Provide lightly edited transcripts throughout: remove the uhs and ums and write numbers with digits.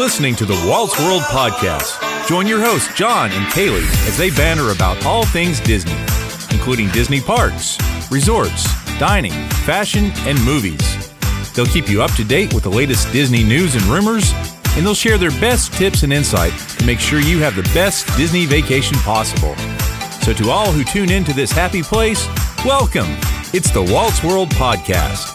listening to the Walt's World Podcast. Join your hosts, John and Kaylee, as they banter about all things Disney, including Disney parks, resorts, dining, fashion, and movies. They'll keep you up to date with the latest Disney news and rumors, and they'll share their best tips and insight to make sure you have the best Disney vacation possible. So to all who tune into this happy place, welcome. It's the Walt's World Podcast.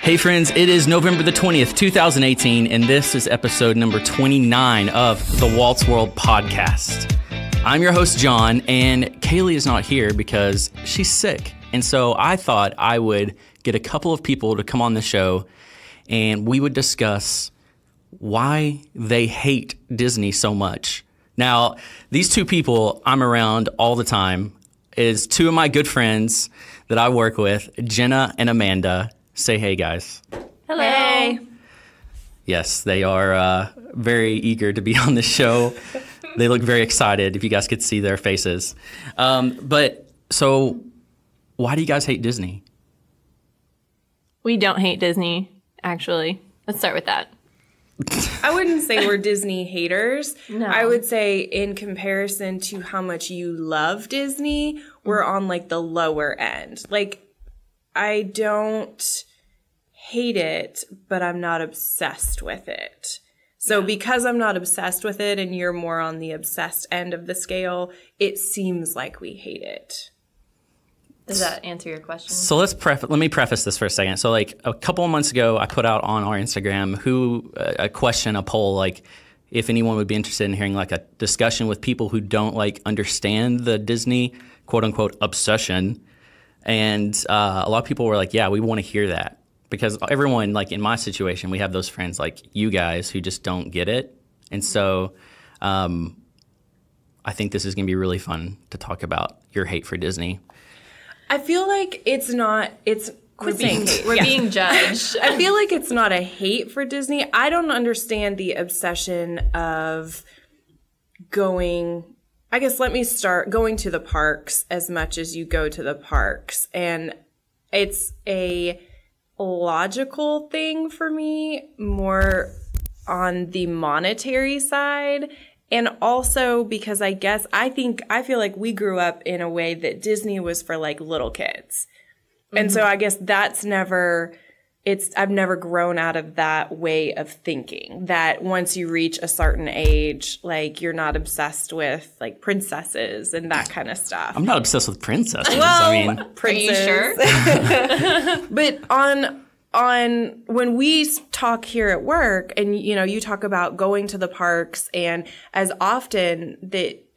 Hey friends, it is November the 20th, 2018, and this is episode number 29 of the Walt's World Podcast. I'm your host, John, and Kaylee is not here because she's sick. And so I thought I would get a couple of people to come on the show and we would discuss why they hate Disney so much. Now, these two people I'm around all the time is two of my good friends that I work with, Jenna and Amanda. Say hey, guys. Hello. Hey. Yes, they are very eager to be on the show. They look very excited if you guys could see their faces. So why do you guys hate Disney? We don't hate Disney, actually. Let's start with that. I wouldn't say we're Disney haters. No. I would say in comparison to how much you love Disney, we're on like the lower end. Like, I don't hate it, but I'm not obsessed with it. So because I'm not obsessed with it and you're more on the obsessed end of the scale, it seems like we hate it. Does that answer your question? So let me preface this for a second. So like a couple of months ago, I put out on our Instagram a poll, like if anyone would be interested in hearing like a discussion with people who don't like understand the Disney quote unquote obsession. And a lot of people were like, yeah, we want to hear that. Because everyone, like in my situation, we have those friends like you guys who just don't get it. And so I think this is going to be really fun to talk about your hate for Disney. I feel like we're being judged. I feel like it's not a hate for Disney. I don't understand the obsession of going to the parks as much as you go to the parks. And it's a logical thing for me, more on the monetary side. And also because I feel like we grew up in a way that Disney was for like little kids. Mm-hmm. And so I guess I've never grown out of that way of thinking, that once you reach a certain age, like you're not obsessed with like princesses and that kind of stuff. I'm not obsessed with princesses. Well, princesses. Are you sure? But on when we talk here at work and, you know, you talk about going to the parks and as often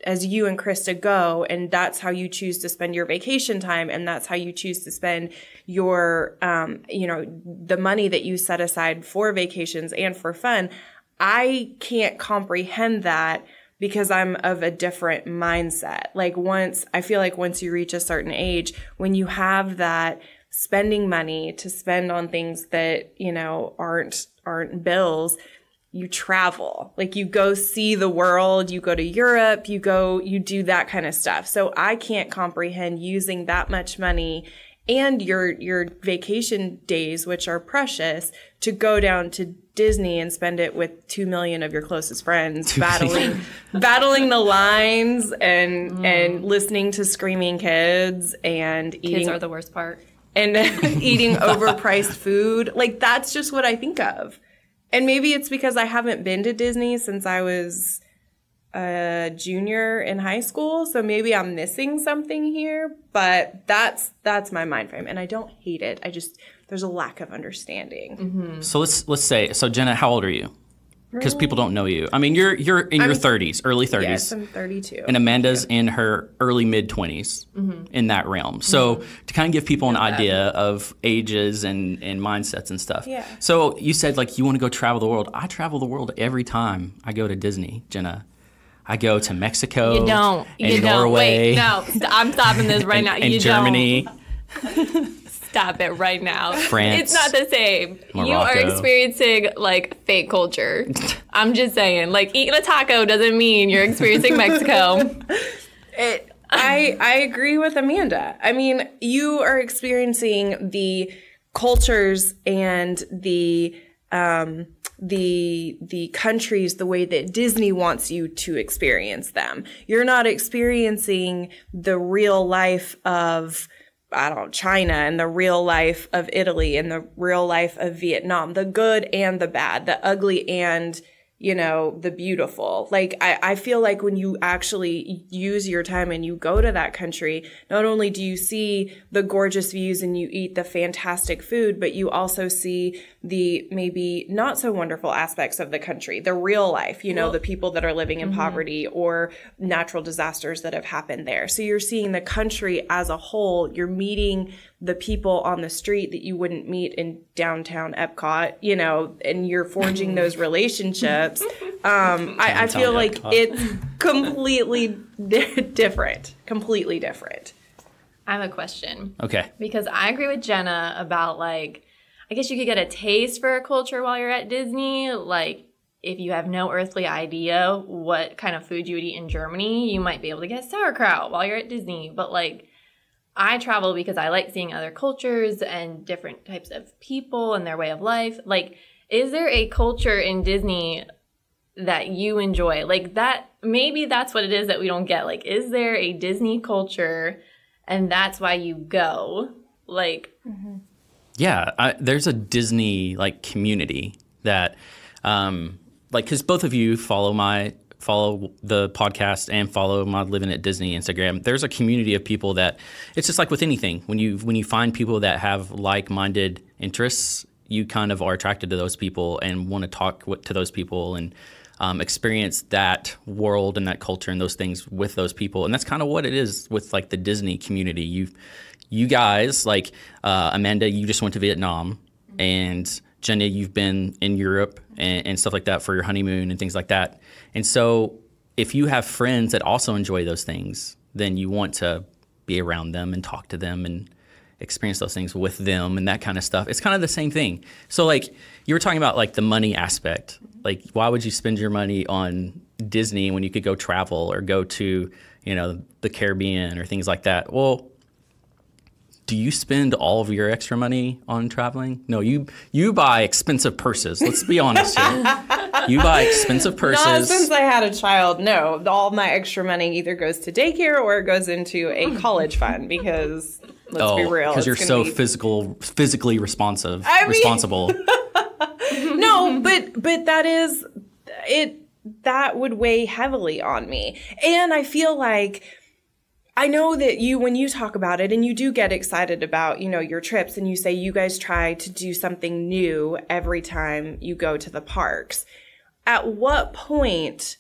as you and Krista go, and that's how you choose to spend your vacation time, and that's how you choose to spend your, the money that you set aside for vacations and for fun. I can't comprehend that because I'm of a different mindset. I feel like once you reach a certain age, when you have that spending money to spend on things that, you know, aren't bills, you travel, like you go see the world, you go to Europe, you do that kind of stuff. So I can't comprehend using that much money and your vacation days, which are precious, to go down to Disney and spend it with 2 million of your closest friends, battling the lines and listening to screaming kids and eating. Kids are the worst part. And eating overpriced food. Like, that's just what I think of. And maybe it's because I haven't been to Disney since I was a junior in high school. So maybe I'm missing something here. But that's my mind frame. And I don't hate it. There's a lack of understanding. Mm-hmm. So let's say, Jenna, how old are you? Because people don't know you. I mean, you're in your 30s, early 30s. Yes, I'm 32. And Amanda's in her early mid-20s in that realm. So to kind of give people an idea of ages and mindsets and stuff. Yeah. So you said, like, you want to go travel the world. I travel the world every time I go to Disney, Jenna. I go to Mexico. You don't. And Norway. Wait, no. I'm stopping this right now. And you Germany. Don't. Stop it right now. France. It's not the same. Morocco. You are experiencing, like, fake culture. I'm just saying. Like, eating a taco doesn't mean you're experiencing Mexico. I agree with Amanda. I mean, you are experiencing the cultures and the countries the way that Disney wants you to experience them. You're not experiencing the real life of, I don't know, China and the real life of Italy and the real life of Vietnam, the good and the bad, the ugly and, you know, the beautiful. Like, I feel like when you actually use your time and you go to that country, not only do you see the gorgeous views and you eat the fantastic food, but you also see the maybe not so wonderful aspects of the country, the real life, you know, the people that are living in poverty or natural disasters that have happened there. So you're seeing the country as a whole. You're meeting the people on the street that you wouldn't meet in downtown Epcot, you know, and you're forging those relationships. I feel like it's completely different. I have a question. Okay. Because I agree with Jenna about, like, I guess you could get a taste for a culture while you're at Disney. Like, if you have no earthly idea what kind of food you would eat in Germany, you might be able to get sauerkraut while you're at Disney. But, like, I travel because I like seeing other cultures and different types of people and their way of life. Like, is there a culture in Disney that you enjoy? Like, that, maybe that's what it is that we don't get. Like, is there a Disney culture and that's why you go? Like, Yeah, there's a Disney like community that, like, because both of you follow the podcast and follow my Living at Disney Instagram. There's a community of people that it's just like with anything. When you find people that have like-minded interests, you kind of are attracted to those people and want to talk to those people and experience that world and that culture and those things with those people. And that's kind of what it is with like the Disney community. You guys, like Amanda, you just went to Vietnam, and Jenna, you've been in Europe and stuff like that for your honeymoon and things like that. And so if you have friends that also enjoy those things, then you want to be around them and talk to them and experience those things with them and that kind of stuff. It's kind of the same thing. So like you were talking about like the money aspect. Like, why would you spend your money on Disney when you could go travel or go to, you know, the Caribbean or things like that? Well, do you spend all of your extra money on traveling? No, you buy expensive purses. Let's be honest here. You buy expensive purses. Not since I had a child, no. All my extra money either goes to daycare or it goes into a college fund because, let's be real. Because you're so physically responsible. No, but that is it. That would weigh heavily on me. And I feel like, I know that when you talk about it and you do get excited about, you know, your trips and you say you guys try to do something new every time you go to the parks. At what point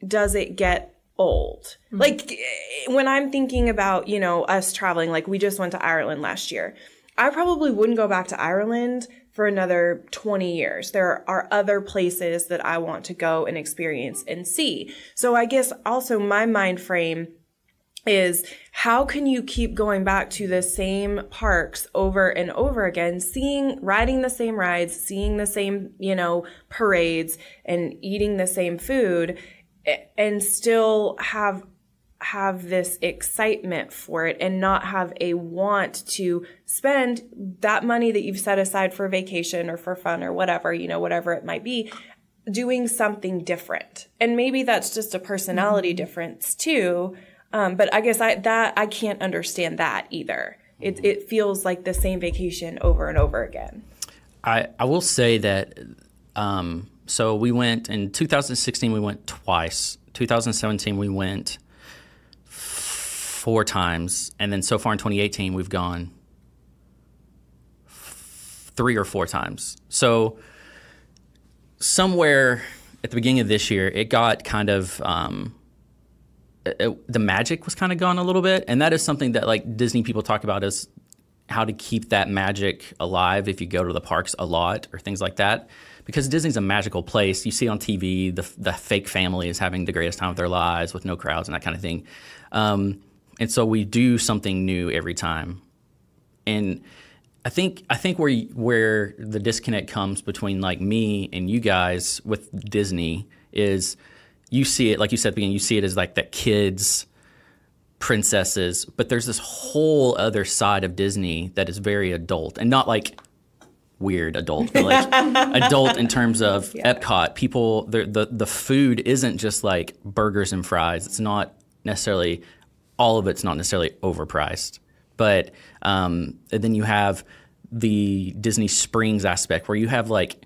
does it get old? Mm-hmm. Like when I'm thinking about, you know, us traveling, like we just went to Ireland last year. I probably wouldn't go back to Ireland for another 20 years. There are other places that I want to go and experience and see. So I guess also my mind frame is, how can you keep going back to the same parks over and over again, riding the same rides, seeing the same, you know, parades and eating the same food and still have this excitement for it and not have a want to spend that money that you've set aside for vacation or for fun or whatever, you know, whatever it might be, doing something different. And maybe that's just a personality difference too. But I guess I can't understand that either. It feels like the same vacation over and over again. I will say that, so we went in 2016, we went twice. 2017, we went 4 times. And then so far in 2018, we've gone 3 or 4 times. So somewhere at the beginning of this year, it got kind of... the magic was kind of gone a little bit. And that is something that like Disney people talk about, is how to keep that magic alive if you go to the parks a lot or things like that. Because Disney's a magical place. You see on TV, the fake family is having the greatest time of their lives with no crowds and that kind of thing. And so we do something new every time. And I think where the disconnect comes between like me and you guys with Disney is, you see it, like you said at the beginning, you see it as like that kids princesses, but there's this whole other side of Disney that is very adult, and not like weird adult, but like adult in terms of Epcot. People, the food isn't just like burgers and fries. It's not necessarily, all of it's not necessarily overpriced. But and then you have the Disney Springs aspect where you have like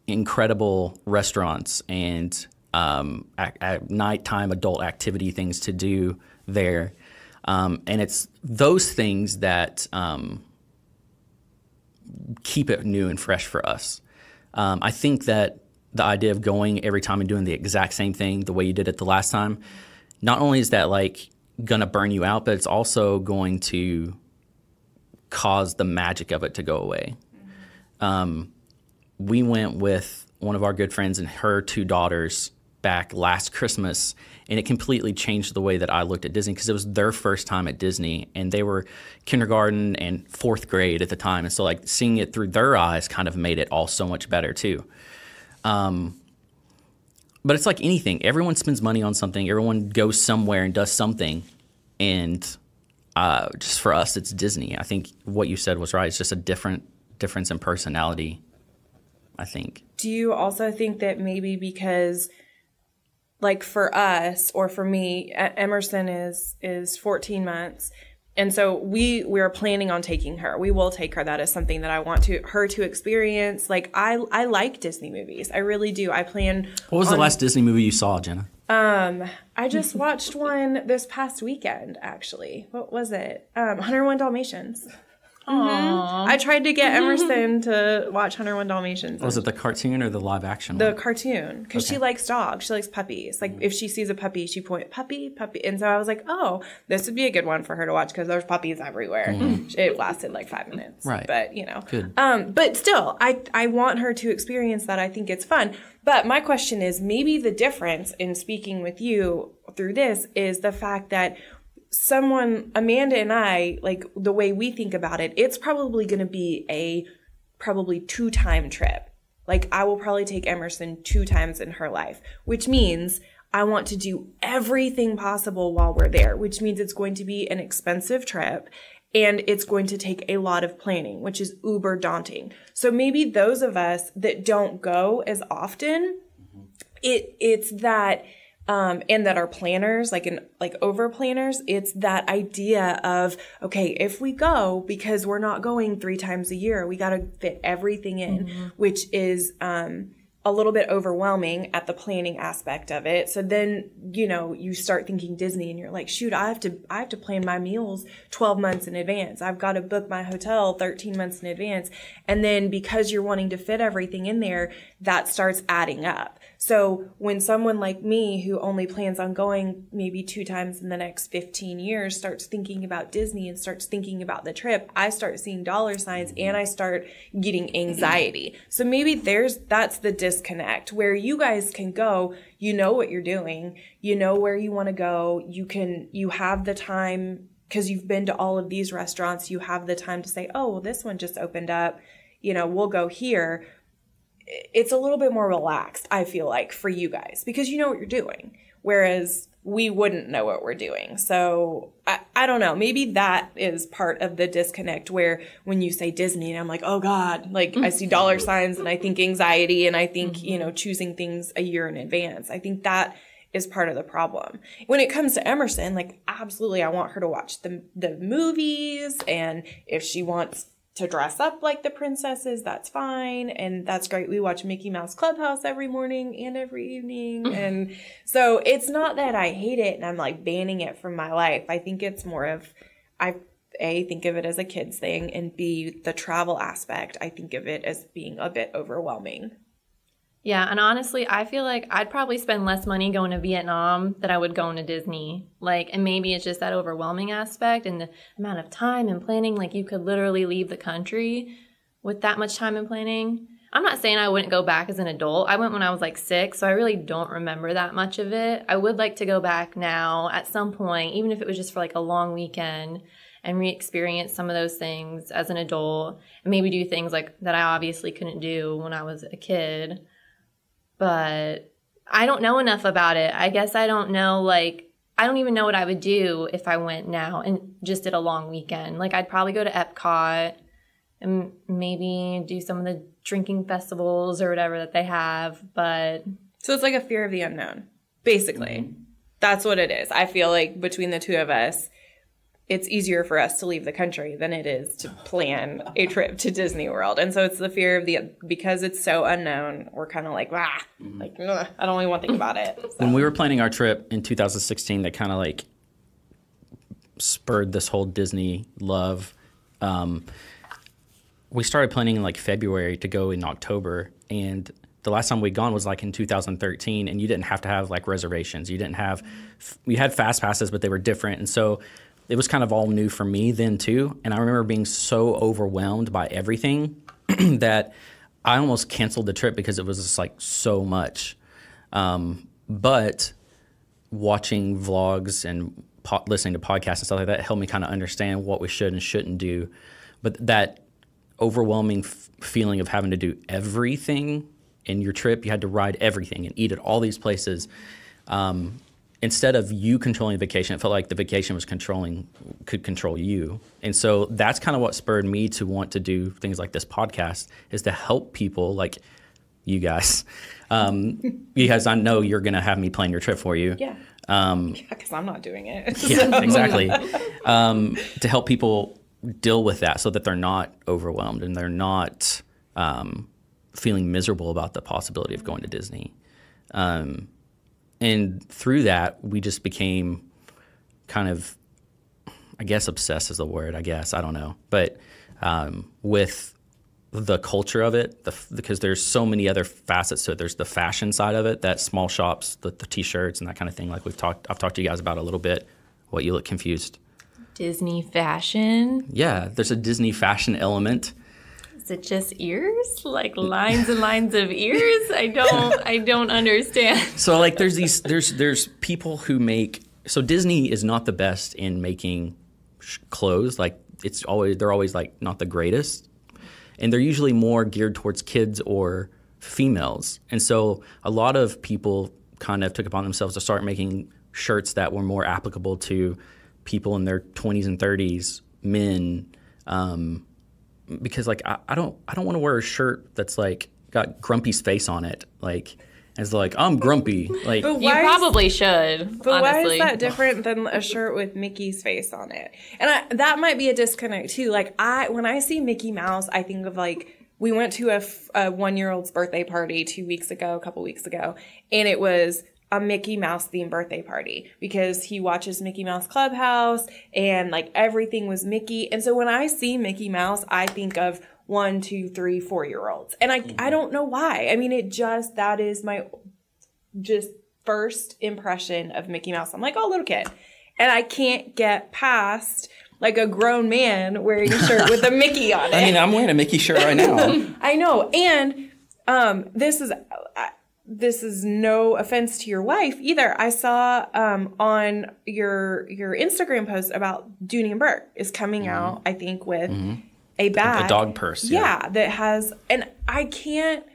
incredible restaurants and at nighttime adult activity things to do there. And it's those things that keep it new and fresh for us. I think that the idea of going every time and doing the exact same thing the way you did it the last time, not only is that like gonna burn you out, but it's also going to cause the magic of it to go away. We went with one of our good friends and her two daughters back last Christmas, and it completely changed the way that I looked at Disney because it was their first time at Disney, and they were kindergarten and fourth grade at the time, and so like seeing it through their eyes kind of made it all so much better too. But it's like anything. Everyone spends money on something. Everyone goes somewhere and does something, and just for us, it's Disney. I think what you said was right. It's just a difference in personality, I think. Do you also think that maybe because, like for us or for me, Emerson is 14 months, and so we are planning on taking her. We will take her. That is something that I want her to experience. Like I like Disney movies. I really do. I plan. What was the last Disney movie you saw, Jenna? I just watched one this past weekend, actually. What was it? 101 Dalmatians. I tried to get Emerson to watch 101 Dalmatians. Was it the cartoon or the live action The one? cartoon, because she likes dogs. She likes puppies. Like if she sees a puppy, she point puppy, puppy. And so I was like, oh, this would be a good one for her to watch because there's puppies everywhere. It lasted like 5 minutes. Right. But, you know. Good. But still, I want her to experience that. I think it's fun. But my question is, maybe the difference in speaking with you through this is the fact that Amanda and I, like the way we think about it, it's probably going to be a probably 2-time trip. Like I will probably take Emerson 2 times in her life, which means I want to do everything possible while we're there, which means it's going to be an expensive trip and it's going to take a lot of planning, which is uber daunting. So maybe those of us that don't go as often, it's that, and that are planners, like over planners, it's that idea of, okay, if we go, because we're not going 3 times a year, we got to fit everything in, which is, a little bit overwhelming at the planning aspect of it. So then, you know, you start thinking Disney and you're like, shoot, I have to plan my meals 12 months in advance. I've got to book my hotel 13 months in advance. And then because you're wanting to fit everything in there, that starts adding up. So when someone like me who only plans on going maybe 2 times in the next 15 years starts thinking about Disney and starts thinking about the trip, I start seeing dollar signs and I start getting anxiety. So maybe that's the disconnect where you guys can go, you know what you're doing, you know where you want to go, you have the time because you've been to all of these restaurants, you have the time to say, oh, well, this one just opened up, you know, we'll go here. It's a little bit more relaxed, I feel like, for you guys because you know what you're doing, whereas we wouldn't know what we're doing. So I don't know. Maybe that is part of the disconnect where when you say Disney and I'm like, oh God, like I see dollar signs and I think anxiety and I think, you know, choosing things a year in advance. I think that is part of the problem. When it comes to Emerson, like absolutely I want her to watch the movies, and if she wants to dress up like the princesses, that's fine. And that's great. We watch Mickey Mouse Clubhouse every morning and every evening. And so it's not that I hate it and I'm like banning it from my life. I think it's more of, A, think of it as a kid's thing, and B, the travel aspect, I think of it as being a bit overwhelming. Yeah, and honestly, I feel like I'd probably spend less money going to Vietnam than I would going to Disney. Like, and maybe it's just that overwhelming aspect and the amount of time and planning. Like, you could literally leave the country with that much time and planning. I'm not saying I wouldn't go back as an adult. I went when I was like 6, so I really don't remember that much of it. I would like to go back now at some point, even if it was just for like a long weekend, and re-experience some of those things as an adult, and maybe do things like that I obviously couldn't do when I was a kid. But I don't know enough about it. I guess I don't know, like, I don't even know what I would do if I went now and just did a long weekend. Like, I'd probably go to Epcot and maybe do some of the drinking festivals or whatever that they have. But so it's like a fear of the unknown, basically. That's what it is. I feel like between the two of us, it's easier for us to leave the country than it is to plan a trip to Disney World. And so it's the fear of because it's so unknown, we're kind of like, like, ugh, I don't even want to think about it. So. When we were planning our trip in 2016, that kind of like spurred this whole Disney love. We started planning in like February to go in October, and the last time we'd gone was like in 2013, and you didn't have to have like reservations. You had fast passes, but they were different. And so it was kind of all new for me then too. And I remember being so overwhelmed by everything that I almost canceled the trip because it was just like so much. But watching vlogs and listening to podcasts and stuff like that helped me kind of understand what we should and shouldn't do. But that overwhelming feeling of having to do everything in your trip, you had to ride everything and eat at all these places. Instead of you controlling the vacation, it felt like the vacation could control you. And so that's kind of what spurred me to want to do things like this podcast, is to help people like you guys. Because I know you're going to have me plan your trip for you. Yeah. Because I'm not doing it. Yeah, exactly. To help people deal with that so that they're not overwhelmed and they're not feeling miserable about the possibility of going to Disney. And through that, we just became kind of, I guess obsessed is the word, I guess. I don't know. But with the culture of it, because there's so many other facets to it. There's the fashion side of it, that small shops, the T-shirts and that kind of thing. Like I've talked to you guys about a little bit. What, you look confused? Disney fashion? Yeah, there's a Disney fashion element. Is it just ears? Like lines and lines of ears? I don't understand. So like there's people who make, so Disney is not the best in making clothes. Like they're always like not the greatest. And they're usually more geared towards kids or females. And so a lot of people kind of took upon themselves to start making shirts that were more applicable to people in their 20s and 30s, men, because like I don't want to wear a shirt that's like got Grumpy's face on it, like as like I'm grumpy. Like you probably should. But honestly. Why is that different than a shirt with Mickey's face on it? And that might be a disconnect too. Like when I see Mickey Mouse, I think of like we went to a 1-year-old's birthday party a couple weeks ago, and it was a Mickey Mouse themed birthday party because he watches Mickey Mouse Clubhouse and like everything was Mickey. And so when I see Mickey Mouse, I think of 1, 2, 3, 4-year-olds. And I don't know why. I mean, that is my just first impression of Mickey Mouse. I'm like, oh, little kid. And I can't get past like a grown man wearing a shirt with a Mickey on it. I mean, I'm wearing a Mickey shirt right now. I know. And this is no offense to your wife either. I saw on your Instagram post about Dooney and Burke is coming out, I think, with a bag. A dog purse. Yeah, that has, and I can't,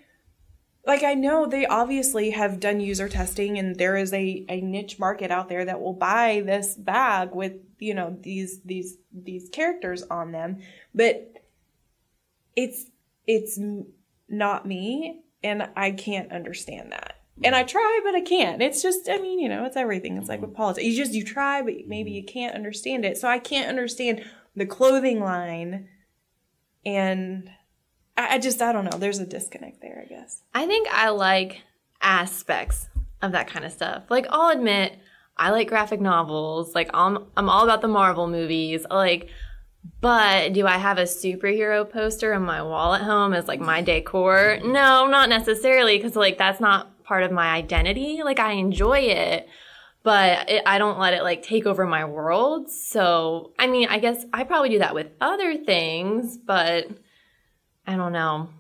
like, I know they obviously have done user testing and there is a niche market out there that will buy this bag with, you know, these characters on them, but it's not me. And I can't understand that. And I try, but I can't. It's just, I mean, you know, it's everything. It's like with politics. You try, but maybe you can't understand it. So I can't understand the clothing line. And I don't know. There's a disconnect there, I guess. I think I like aspects of that kind of stuff. Like, I'll admit, I like graphic novels. Like, I'm all about the Marvel movies. But do I have a superhero poster on my wall at home as, like, my decor? No, not necessarily, because, like, that's not part of my identity. Like, I enjoy it, but I don't let it, like, take over my world. So, I mean, I guess I probably do that with other things, but I don't know.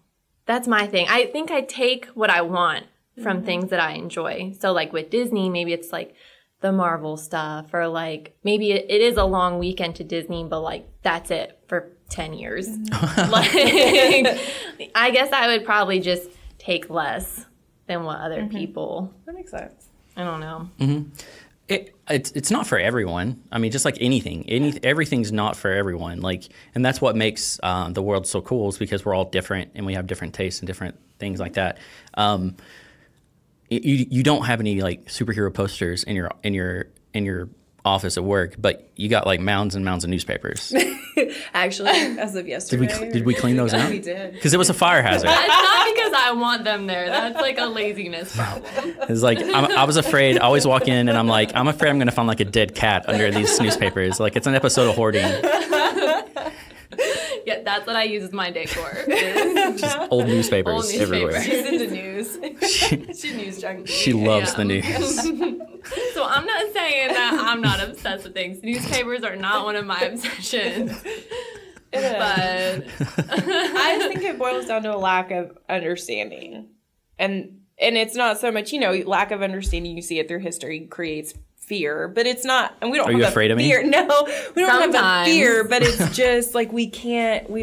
That's my thing. I think I take what I want from things that I enjoy. So, like, with Disney, maybe it's, like, the Marvel stuff, or like maybe it is a long weekend to Disney, but like that's it for 10 years. Like, I guess I would probably just take less than what other people. That makes sense. I don't know. It's not for everyone. I mean, just like anything, everything's not for everyone. Like, and that's what makes the world so cool, is because we're all different and we have different tastes and different things like that. You don't have any like superhero posters in your office at work, but you got like mounds and mounds of newspapers. Actually, as of yesterday. Did we clean those out? We did. Because it was a fire hazard. It's not because I want them there. That's like a laziness problem. It's like I was afraid. I always walk in and I'm like, I'm afraid I'm going to find like a dead cat under these newspapers. Like, it's an episode of Hoarding. Yeah, that's what I use as my decor. Just old newspapers everywhere. She's into news. She's news junkie. She loves the news. So I'm not saying that I'm not obsessed with things. Newspapers are not one of my obsessions. But I just think it boils down to a lack of understanding. And it's not so much, lack of understanding, you see it through history, creates fear, but it's not, and we don't Are have you the afraid of me? fear. No, we don't have the Sometimes. fear, but it's just like we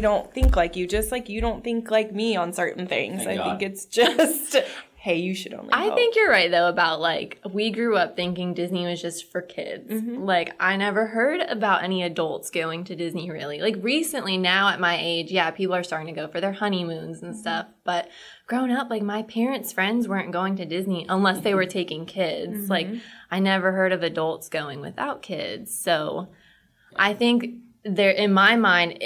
don't think like you, just like you don't think like me on certain things. Thank God. think it's just, hey, you should only I hope. think you're right, though, about, like, we grew up thinking Disney was just for kids. Like, I never heard about any adults going to Disney, really. Like, recently, now at my age, yeah, people are starting to go for their honeymoons and stuff. But growing up, like, my parents' friends weren't going to Disney unless they were taking kids. Like, I never heard of adults going without kids. So I think there, in my mind,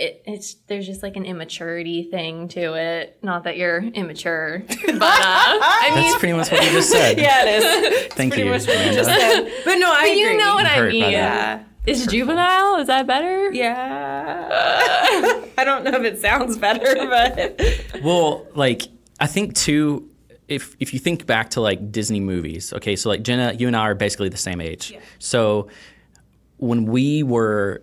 there's just like an immaturity thing to it. Not that you're immature, but I mean, That's pretty much what you just said. Yeah, it is. Thank you, Pretty much what you Amanda. just said. But no, I agree. you know what I hurt by mean. that. Yeah. Is juvenile? Is that better? Yeah. I don't know if it sounds better, but Well, like, I think too, if you think back to like Disney movies, okay, so like Jenna, you and I are basically the same age. Yeah. So when we were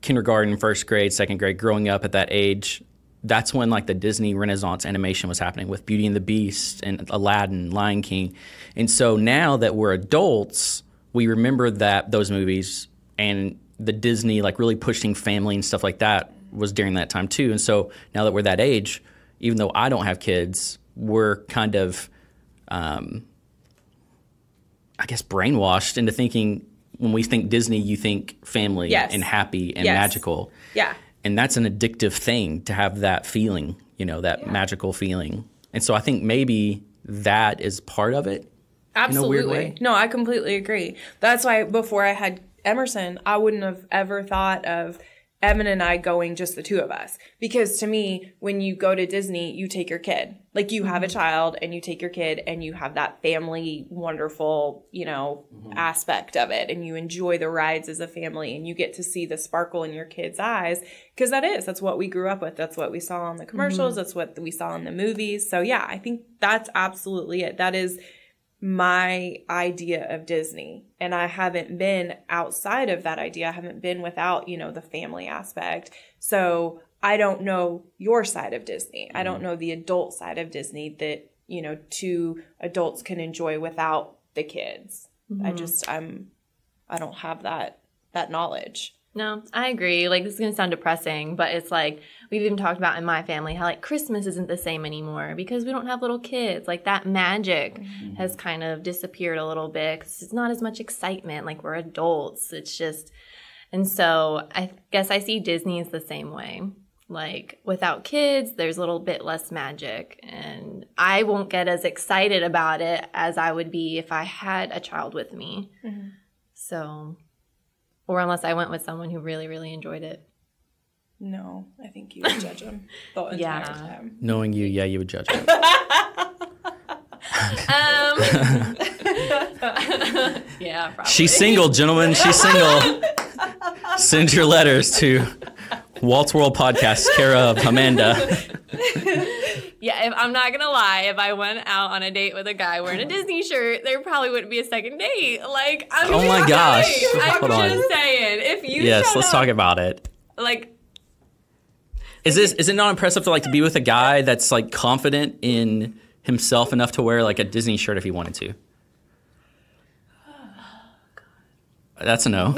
kindergarten, first grade, second grade, growing up at that age, that's when like the Disney Renaissance animation was happening with Beauty and the Beast and Aladdin, Lion King. And so now that we're adults, we remember that those movies and the Disney like really pushing family and stuff like that was during that time too. And so now that we're that age, even though I don't have kids, we're kind of, I guess, brainwashed into thinking when we think Disney, you think family Yes. and happy and Yes. magical. yeah. And that's an addictive thing to have that feeling, that magical feeling. And so I think maybe that is part of it. Absolutely. In a weird way. No, I completely agree. That's why before I had Emerson, I wouldn't have ever thought of Evan and I going just the two of us. Because to me, when you go to Disney, you take your kid. Like you have a child and you take your kid and you have that family wonderful, aspect of it. And you enjoy the rides as a family and you get to see the sparkle in your kid's eyes. Because that's what we grew up with. That's what we saw on the commercials. That's what we saw in the movies. So yeah, I think that's absolutely it. That is my idea of Disney. And I haven't been outside of that idea. I haven't been without, the family aspect. So I don't know your side of Disney. I don't know the adult side of Disney that, two adults can enjoy without the kids. I don't have that knowledge. No, I agree. Like, this is going to sound depressing, but it's like we've even talked about in my family how, like, Christmas isn't the same anymore because we don't have little kids. Like, that magic has kind of disappeared a little bit because it's not as much excitement. Like, we're adults. It's just – and so I guess I see Disney as the same way. Like, without kids, there's a little bit less magic. And I won't get as excited about it as I would be if I had a child with me. So – or unless I went with someone who really, really enjoyed it. No, I think you would judge them the entire time. Knowing you, yeah, you would judge me. Yeah, probably. She's single, gentlemen. She's single. Send your letters to Walt's World Podcast, care of Amanda. Yeah, if, I'm not going to lie. If I went out on a date with a guy wearing a Disney shirt, there probably wouldn't be a second date. Like, I'm Oh my just gosh. saying. I'm Hold on. just saying. If you Yes, showed let's up, talk about it. Like, Is it not impressive to be with a guy that's like confident in himself enough to wear like a Disney shirt if he wanted to? That's a no.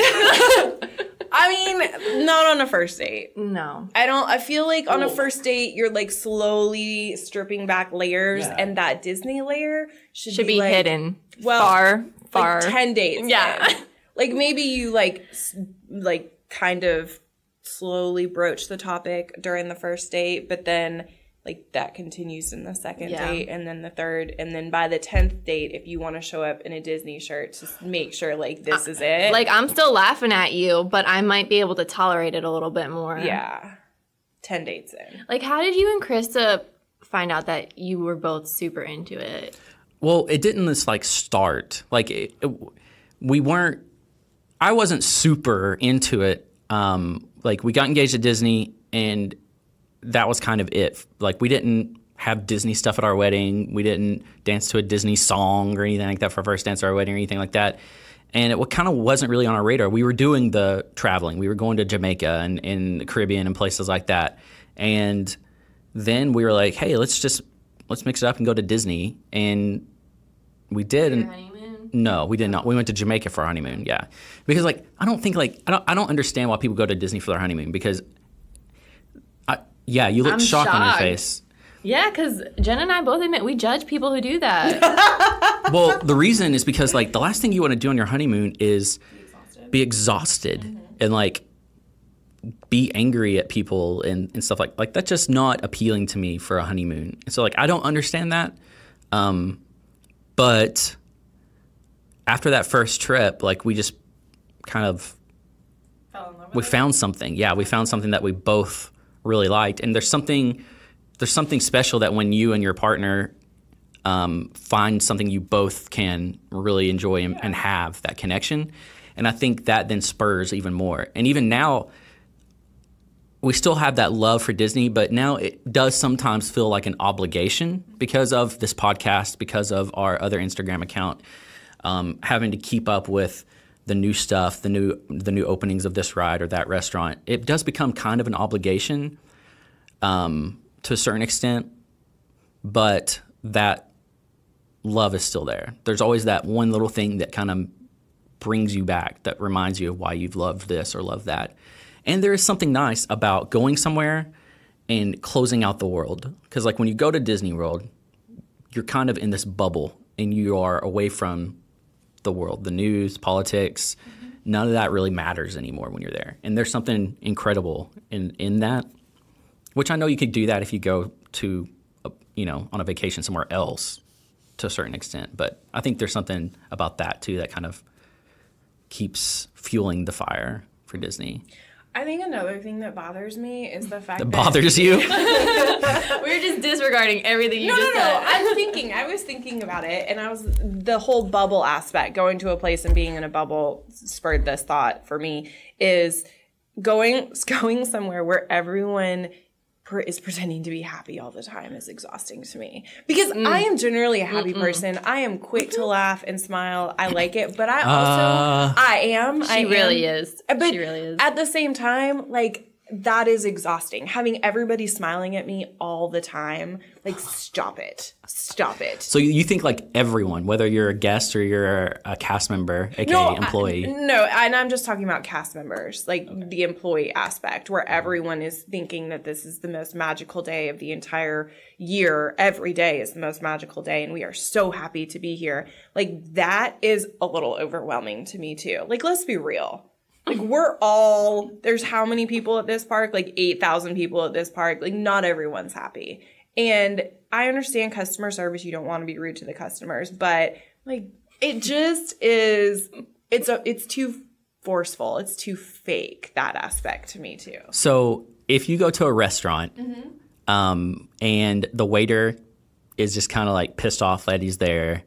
I mean, not on a first date. No. I feel like on a first date, you're like slowly stripping back layers, and that Disney layer should be like, hidden. Well, far. Like 10 dates. Yeah. in. Like maybe you like kind of slowly broach the topic during the first date, but then like that continues in the second date and then the third. And then by the 10th date, if you want to show up in a Disney shirt, just make sure like this is it. Like I'm still laughing at you, but I might be able to tolerate it a little bit more. Yeah. 10 dates in. Like how did you and Krista find out that you were both super into it? Well, it didn't just like start. Like I wasn't super into it. Like we got engaged at Disney and that was kind of it. Like we didn't have Disney stuff at our wedding. We didn't dance to a Disney song or anything like that for our first dance at our wedding or anything like that. And it kind of wasn't really on our radar. We were doing the traveling. We were going to Jamaica and in the Caribbean and places like that. And then we were like, hey, let's mix it up and go to Disney. And we did. Your honeymoon? No, we did not. We went to Jamaica for our honeymoon, yeah. Because like I don't understand why people go to Disney for their honeymoon because you look shocked on your face. Yeah, because Jen and I both admit we judge people who do that. Well, the reason is because like the last thing you want to do on your honeymoon is be exhausted and like be angry at people and stuff like that's just not appealing to me for a honeymoon. And so like I don't understand that. But after that first trip, like we just kind of found something. Yeah, we found something that we both really liked. And there's something special that when you and your partner find something you both can really enjoy and have that connection. And I think that then spurs even more. And even now, we still have that love for Disney, but now it does sometimes feel like an obligation because of this podcast, because of our other Instagram account, having to keep up with the new stuff, the new openings of this ride or that restaurant. It does become kind of an obligation to a certain extent, but that love is still there. There's always that one little thing that kind of brings you back, that reminds you of why you've loved this or loved that. And there is something nice about going somewhere and closing out the world. Because like when you go to Disney World, you're kind of in this bubble and you are away from the world, the news, politics. None of that really matters anymore when you're there. And there's something incredible in that, which I know you could do that if you go to, on a vacation somewhere else to a certain extent. But I think there's something about that too that kind of keeps fueling the fire for Disney. I think another thing that bothers me is the fact that bothers you? We're just disregarding everything you just said. I was thinking about it, and the whole bubble aspect, going to a place and being in a bubble spurred this thought for me, is going somewhere where everyone is pretending to be happy all the time is exhausting to me. Because I am generally a happy person. I am quick to laugh and smile. I like it. But I am. She really is. But she really is. At the same time, like, that is exhausting. Having everybody smiling at me all the time, like, stop it. Stop it. So you think like everyone, whether you're a guest or you're a cast member, aka employee? No, and I'm just talking about cast members, like the employee aspect, where everyone is thinking that this is the most magical day of the entire year. Every day is the most magical day, and we are so happy to be here. Like, that is a little overwhelming to me, too. Like, let's be real. Like, there's how many people at this park? Like 8,000 people at this park. Like, not everyone's happy. And I understand customer service. You don't want to be rude to the customers, but like, it just is, it's too forceful. It's too fake, that aspect to me too. So if you go to a restaurant, and the waiter is just kind of like pissed off that he's there,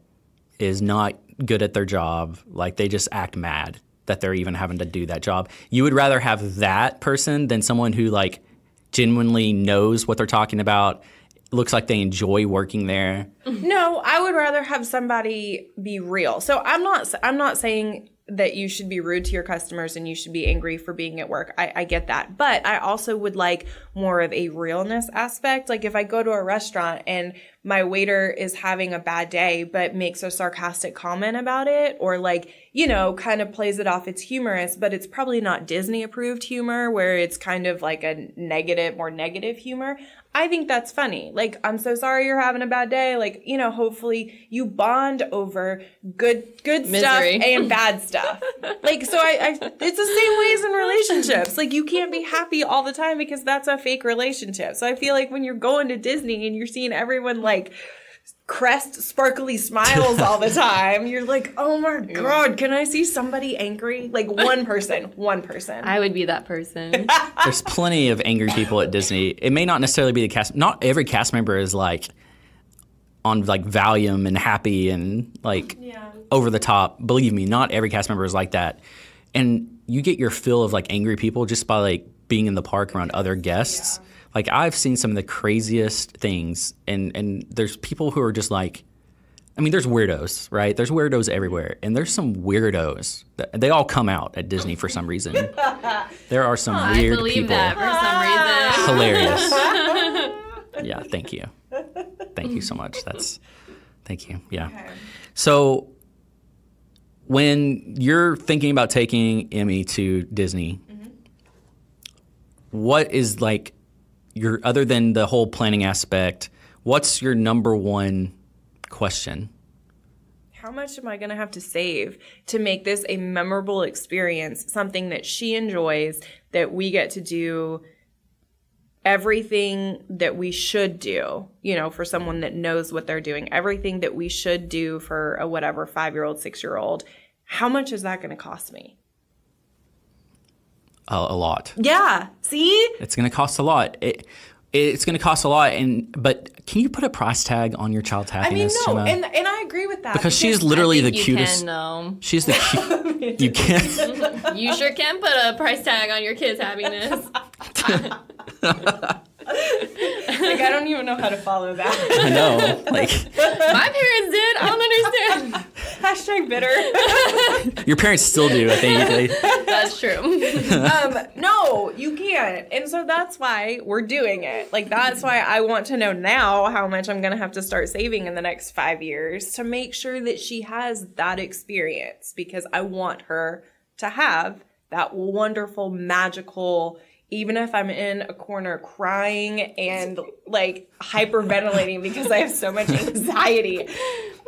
is not good at their job, like they just act mad that they're even having to do that job. You would rather have that person than someone who like genuinely knows what they're talking about, looks like they enjoy working there. No, I would rather have somebody be real. So I'm not saying that you should be rude to your customers and you should be angry for being at work. I get that. But I also would like more of a realness aspect. Like if I go to a restaurant and my waiter is having a bad day but makes a sarcastic comment about it, or like, you know, kind of plays it off, it's humorous, but it's probably not Disney approved humor where it's kind of like a more negative humor. I think that's funny. Like, I'm so sorry you're having a bad day. Like, you know, hopefully you bond over good stuff and bad stuff. Like, so it's the same ways in relationships. Like, you can't be happy all the time because that's a fake relationship. So I feel like when you're going to Disney and you're seeing everyone like crest sparkly smiles all the time, you're like, oh my God, can I see somebody angry? Like one person. I would be that person. There's plenty of angry people at Disney. It may not necessarily be the cast. Not every cast member is like on like Valium and happy and like over the top. Believe me, not every cast member is like that. And you get your fill of like angry people just by like being in the park around other guests. Like, I've seen some of the craziest things, and there's people who are just like, I mean, there's weirdos, right? There's weirdos everywhere, and there's some weirdos. They all come out at Disney for some reason. There are some weird I believe people. that for some reason. Hilarious. Yeah, thank you. Thank you so much. Thank you. Yeah. Okay. So, when you're thinking about taking Emmy to Disney, what is like other than the whole planning aspect, what's your number one question? How much am I going to have to save to make this a memorable experience, something that she enjoys, that we get to do everything that we should do, you know, for someone that knows what they're doing, everything that we should do for a whatever 5-year-old, 6-year-old. How much is that going to cost me? A lot. Yeah. See? It's going to cost a lot. It's going to cost a lot. But can you put a price tag on your child's happiness? I mean, no. Gemma? And I agree with that. Because she's literally the cutest. You can, though. She's the cute. You can. You sure can put a price tag on your kid's happiness. Like, I don't even know how to follow that. I know. Like, my parents did. I don't understand. Hashtag bitter. Your parents still do, I think. That's true. No, you can't. And so that's why we're doing it. Like, that's why I want to know now how much I'm going to have to start saving in the next 5 years to make sure that she has that experience, because I want her to have that wonderful, magical, even if I'm in a corner crying and like hyperventilating because I have so much anxiety,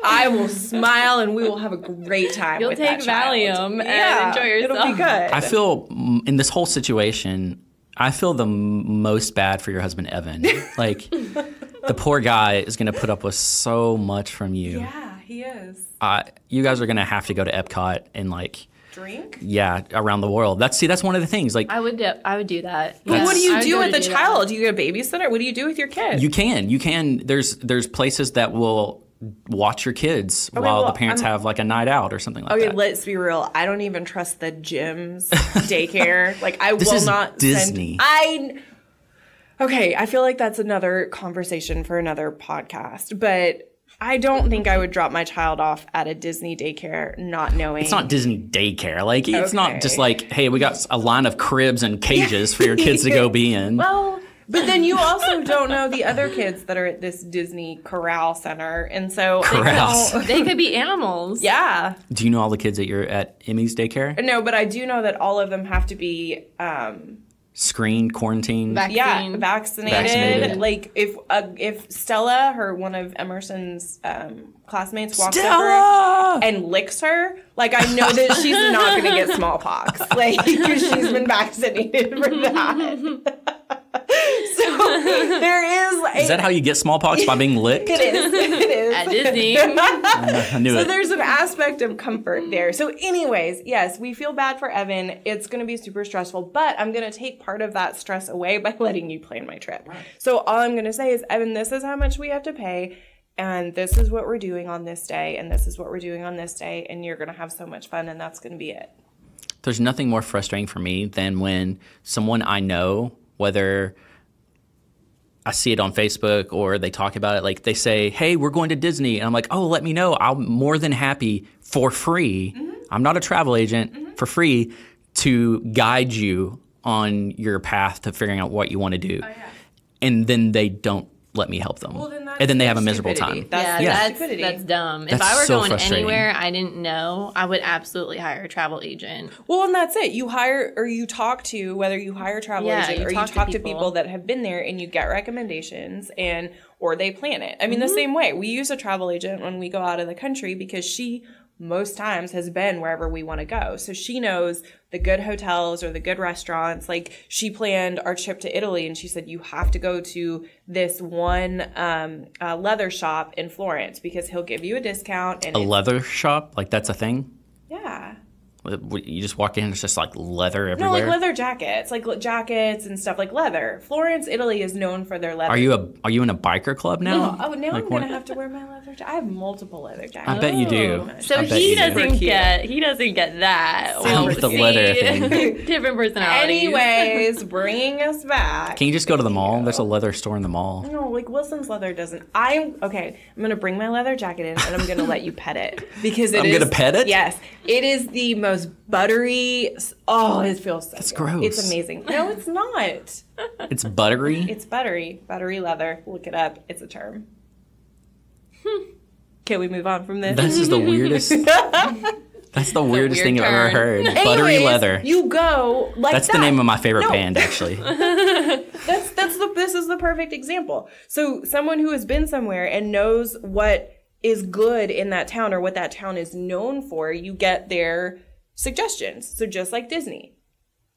I will smile and we will have a great time. You'll with take that child. Valium and enjoy yourself. It'll be good. I feel in this whole situation, I feel the most bad for your husband, Evan. Like, the poor guy is going to put up with so much from you. Yeah, he is. You guys are going to have to go to Epcot and like drink? Yeah, around the world. That's one of the things. Like, I would do that. But what do you do with a child? Do you get a babysitter? What do you do with your kid? You can. There's places that will watch your kids while the parents have like a night out or something like that. Okay, let's be real. I don't even trust the gym's daycare. Like, I this will is not Disney. Okay, I feel like that's another conversation for another podcast, but I don't think I would drop my child off at a Disney daycare not knowing. It's not Disney daycare. Like, it's not just like, hey, we got a line of cribs and cages for your kids to go be in. Well, but then you also don't know the other kids that are at this Disney Corral Center. And so they could be animals. Yeah. Do you know all the kids that you're at Emmy's daycare? No, but I do know that all of them have to be screened, quarantined. Vaccinated. Like, if Stella, one of Emerson's classmates, walks over and licks her, like, I know that she's not going to get smallpox. Like, because she's been vaccinated for that. So there is that how you get smallpox, by being licked? It is. At Disney. I knew it. So there's an aspect of comfort there. So anyways, yes, we feel bad for Evan. It's going to be super stressful, but I'm going to take part of that stress away by letting you plan my trip. Right. So all I'm going to say is, Evan, this is how much we have to pay, and this is what we're doing on this day, and this is what we're doing on this day, and you're going to have so much fun, and that's going to be it. There's nothing more frustrating for me than when someone I know, whether I see it on Facebook or they talk about it, like they say, hey, we're going to Disney. And I'm like, oh, let me know. I'm more than happy for free. Mm-hmm. I'm not a travel agent for free to guide you on your path to figuring out what you want to do. And then they don't let me help them. And then they have a miserable time. That's dumb. If I were going anywhere I didn't know, I would absolutely hire a travel agent. Well, and that's it. You hire or you talk to, whether you hire a travel agent or you talk to people that have been there and you get recommendations or they plan it. I mean, the same way. We use a travel agent when we go out of the country because she most times has been wherever we want to go. So she knows the good hotels or the good restaurants. Like, she planned our trip to Italy and she said, you have to go to this one leather shop in Florence because he'll give you a discount. And a leather shop? Like, that's a thing? Yeah. You just walk in and it's just like leather everywhere? No, like leather jackets. Like jackets and stuff like leather. Florence, Italy is known for their leather. Are you in a biker club now? No, now I'm going to have to wear my leather jacket. I have multiple leather jackets. I bet you do. So he doesn't get that. With the leather thing. Different personalities. Anyways, bringing us back. Can you just go to the mall? There's a leather store in the mall. No, like Wilson's Leather doesn't. I'm going to bring my leather jacket in and I'm going to let you pet it. Because I'm going to pet it? Yes. It is the most buttery. Oh, it feels so That's good. gross. It's amazing. No, it's not. It's buttery? It's buttery. Buttery leather. Look it up. It's a term. Can we move on from this? This is the weirdest. That's the weirdest thing I've ever heard. Anyways, buttery leather. You go like That's the name of my favorite band, actually. This is the perfect example. So someone who has been somewhere and knows what is good in that town or what that town is known for, you get their suggestions. So just like Disney.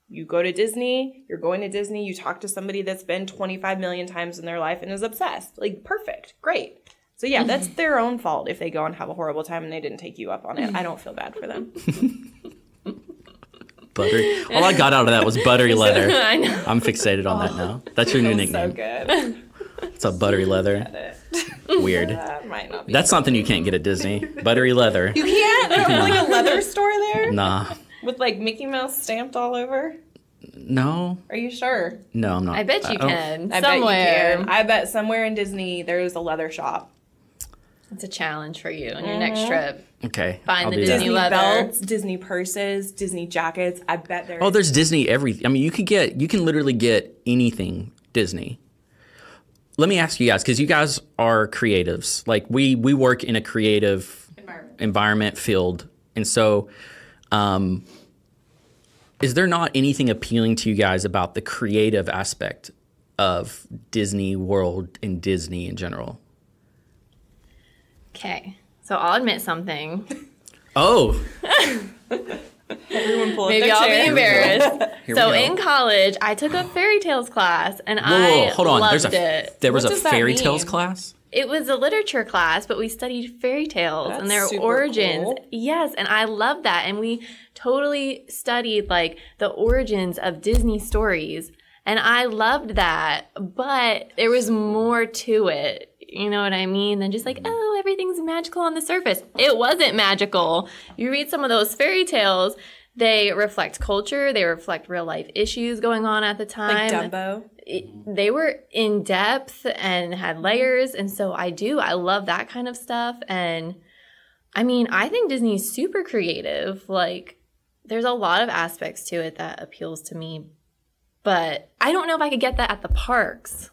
You go to Disney, you're going to Disney, you talk to somebody that's been 25 million times in their life and is obsessed. Like, perfect. Great. So yeah, that's their own fault if they go and have a horrible time and they didn't take you up on it. I don't feel bad for them. Buttery. All I got out of that was buttery leather. I know. I'm fixated on that now. That's your new nickname. So good. It's a buttery leather. Weird. That might not be. That's something you can't get at Disney. Buttery leather. You can't? There's like a leather store there? Nah. With like Mickey Mouse stamped all over? No. Are you sure? No, I'm not. I bet you can. I Somewhere. bet you can. I bet somewhere in Disney there's a leather shop. It's a challenge for you on your next trip. Okay. Find I'll the do Disney that. leather. Belts, Disney purses, Disney jackets. I bet there's. Oh, there's Disney everything. I mean, you can literally get anything Disney. Let me ask you guys, because you guys are creatives. Like, we work in a creative environment field. And so, is there not anything appealing to you guys about the creative aspect of Disney World and Disney in general? Okay. So I'll admit something. Oh. Everyone pull up Maybe their I'll chair. be embarrassed. Here So we go. in college, I took a fairy tales class, and Whoa, hold on. loved it. There was What a does that fairy mean? tales class? It was a literature class, but we studied fairy tales and their That's super origins. cool. Yes, and I love that. And we totally studied like the origins of Disney stories. And I loved that. But there was more to it. You know what I mean? Than just like, oh, everything's magical on the surface. It wasn't magical. You read some of those fairy tales, they reflect culture, they reflect real life issues going on at the time. Like Dumbo. They were in depth and had layers, and so I love that kind of stuff. And I mean, I think Disney's super creative. Like, there's a lot of aspects to it that appeals to me, but I don't know if I could get that at the parks.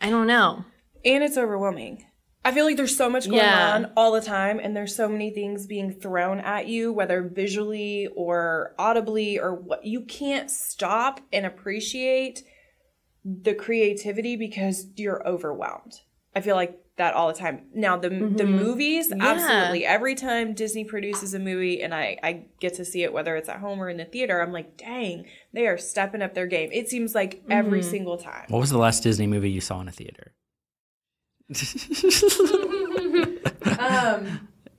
I don't know. And it's overwhelming. I feel like there's so much going on all the time, and there's so many things being thrown at you, whether visually or audibly or what. You can't stop and appreciate the creativity because you're overwhelmed. I feel like that all the time. Now, the movies, absolutely. Every time Disney produces a movie and I get to see it, whether it's at home or in the theater, I'm like, dang, they are stepping up their game. It seems like every single time. What was the last Disney movie you saw in a theater?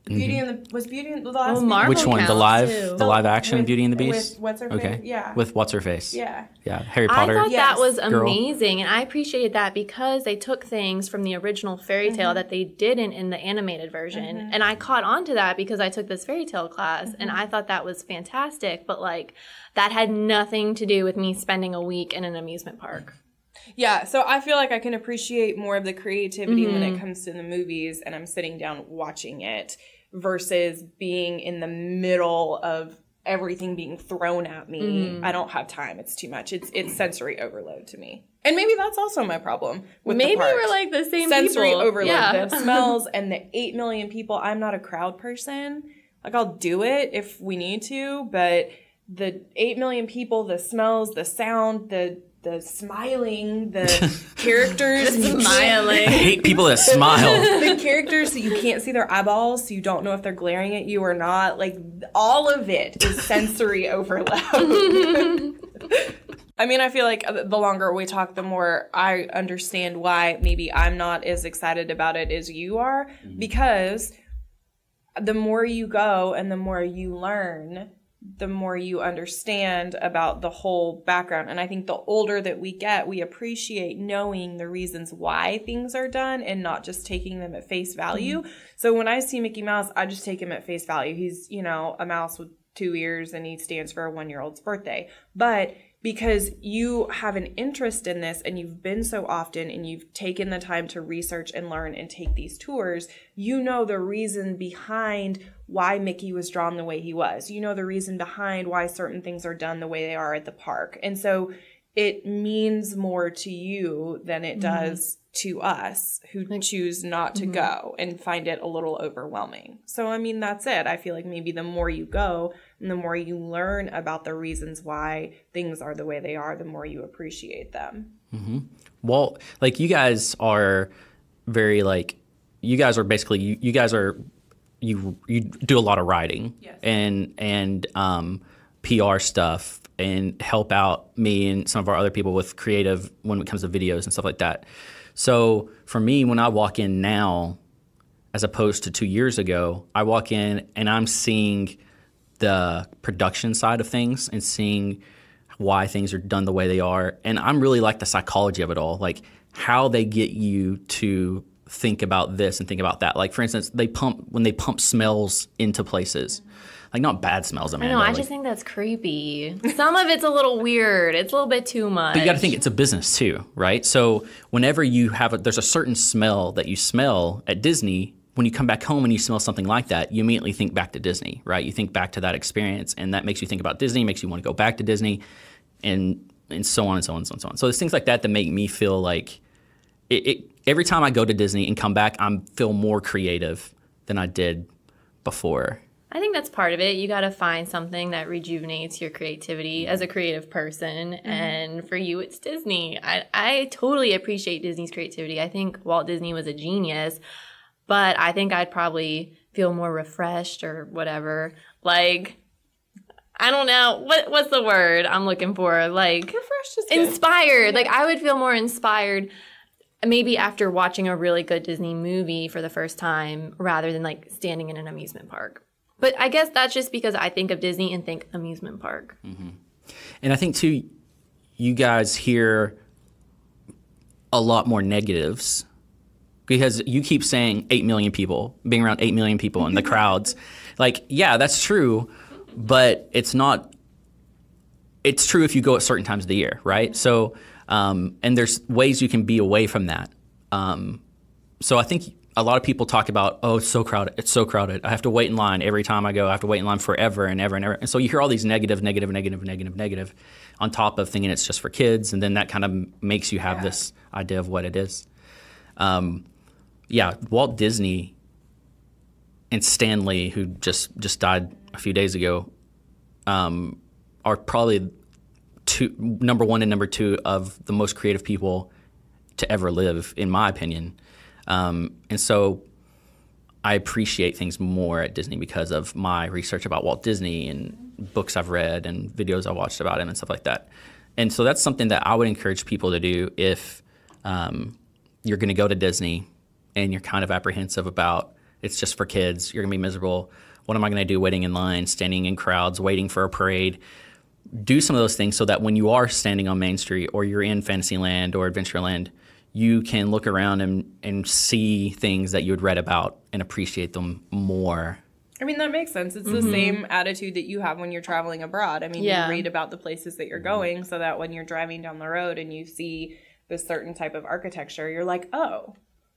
Beauty and the last Marvel Which one? counts, too. The live action With- Beauty and the Beast? with what's her Okay. face? Yeah. With what's her face? Yeah. Yeah. Harry I Potter. thought that was girl. amazing, and I appreciated that because they took things from the original fairy tale that they didn't in the animated version. And I caught on to that because I took this fairy tale class, and I thought that was fantastic, but like that had nothing to do with me spending a week in an amusement park. Yeah, so I feel like I can appreciate more of the creativity when it comes to the movies and I'm sitting down watching it versus being in the middle of everything being thrown at me. I don't have time. It's too much. It's sensory overload to me. And maybe that's also my problem with Maybe the parks. we're like the same sensory people. overload. Yeah. The smells and the 8 million people. I'm not a crowd person. Like, I'll do it if we need to, but the 8 million people, the smells, the sound, the smiling, the characters. Smiling. I hate people that smile. The characters, so you can't see their eyeballs, so you don't know if they're glaring at you or not. Like, all of it is sensory overload. I mean, I feel like the longer we talk, the more I understand why maybe I'm not as excited about it as you are, because the more you go and the more you learn, the more you understand about the whole background. And I think the older that we get, we appreciate knowing the reasons why things are done and not just taking them at face value. So when I see Mickey Mouse, I just take him at face value. He's, you know, a mouse with 2 ears and he stands for a 1-year-old's birthday. But because you have an interest in this and you've been so often and you've taken the time to research and learn and take these tours, you know the reason behind why Mickey was drawn the way he was. You know the reason behind why certain things are done the way they are at the park. And so it means more to you than it does to us who choose not to go and find it a little overwhelming. So, I mean, that's it. I feel like maybe the more you go and the more you learn about the reasons why things are the way they are, the more you appreciate them. Well, like, you guys are very, like, you guys are basically, you guys are, you do a lot of writing. Yes. and PR stuff, and help out me and some of our other people with creative when it comes to videos and stuff like that. So for me, when I walk in now, as opposed to 2 years ago, I walk in and I'm seeing the production side of things and seeing why things are done the way they are. And I'm really like the psychology of it all, like how they get you to think about this and think about that. Like, for instance, when they pump smells into places. Like, not bad smells, I Amanda. know, I just think that's creepy. Some of it's a little weird. It's a little bit too much. But you got to think it's a business too, right? So whenever you have there's a certain smell that you smell at Disney. When you come back home and you smell something like that, you immediately think back to Disney, right? You think back to that experience, and that makes you think about Disney, makes you want to go back to Disney, and so on and so on and so on and so on. So there's things like that make me feel like every time I go to Disney and come back, I feel more creative than I did before. I think that's part of it. You got to find something that rejuvenates your creativity as a creative person. And for you, it's Disney. I totally appreciate Disney's creativity. I think Walt Disney was a genius, but I think I'd probably feel more refreshed or whatever. Like, I don't know. What's the word I'm looking for? Like, Refreshed is good. inspired. Like, I would feel more inspired maybe after watching a really good Disney movie for the first time rather than, like, standing in an amusement park. But I guess that's just because I think of Disney and think amusement park. And I think, too, you guys hear a lot more negatives because you keep saying 8 million people, being around 8 million people in the crowds. Like, yeah, that's true, but it's not – it's true if you go at certain times of the year, right? So and there's ways you can be away from that. So I think – a lot of people talk about, oh, it's so crowded. It's so crowded. I have to wait in line every time I go. I have to wait in line forever and ever and ever. And so you hear all these negative on top of thinking it's just for kids. And then that kind of makes you have this idea of what it is. Walt Disney and Stan Lee, who just died a few days ago, are probably number one and number two of the most creative people to ever live, in my opinion. And so I appreciate things more at Disney because of my research about Walt Disney and books I've read and videos I watched about him and stuff like that. And so that's something that I would encourage people to do if you're going to go to Disney and you're kind of apprehensive about it's just for kids, you're going to be miserable. What am I going to do waiting in line, standing in crowds, waiting for a parade? Do some of those things so that when you are standing on Main Street or you're in Fantasyland or Adventureland, you can look around and see things that you had read about and appreciate them more. I mean, that makes sense. It's the same attitude that you have when you're traveling abroad. I mean, you read about the places that you're going so that when you're driving down the road and you see this certain type of architecture, you're like, oh,